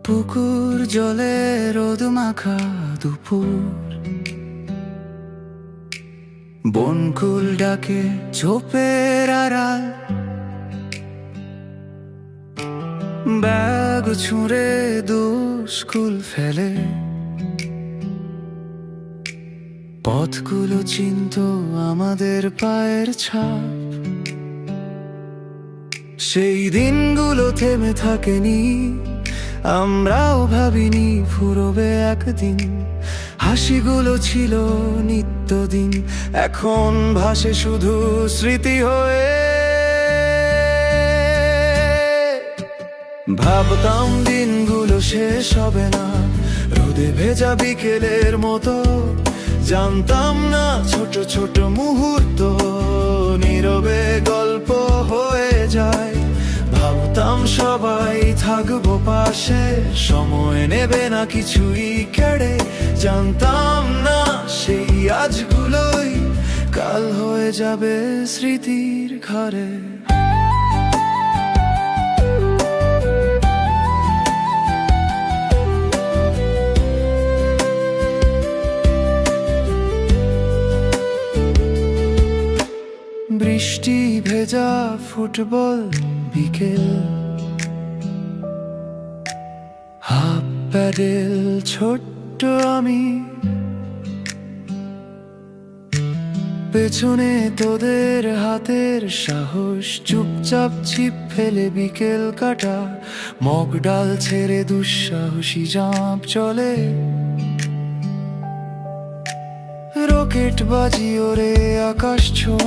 পুকুর জলে রোদ মাখা দুপুর, বনকুল ডাকে ঝোপের আড়াল, ব্যাগ ছুঁড়ে দুস্কুল ফেলে পথগুলো চিনত আমাদের পায়ের ছাপ। সেই দিনগুলো থেমে থাকেনি, আমরাও ভাবিনি ফুরবে একদিন। হাসিগুলো ছিল নিত্যদিন, এখন ভাসে শুধু স্মৃতি হয়ে। ভাবতাম দিনগুলো শেষ হবে না, রোদে ভেজা বিকেলের মতো। জানতাম না ছোট ছোট মুহূর্ত নীরবে গল্প হয়ে যায়। ভাবতাম সবাই থাকবো পাশে, সময় নেবে না কিছুই কেড়ে। জানতাম না সেই আজগুলোই কাল হয়ে যাবে স্মৃতির ঘরে। বৃষ্টি ভেজা ফুটবল বিকেল, হাফ প্যাডেল ছোট্ট আমি, পেছনে তোদের হাতের সাহস। চুপচাপ ছিপ ফেলে বিকেল কাটা, মগ ডাল ছেড়ে দুঃসাহসী ঝাঁপ চলে। রকেট বাজি ওরে আকাশ ছোঁয়া।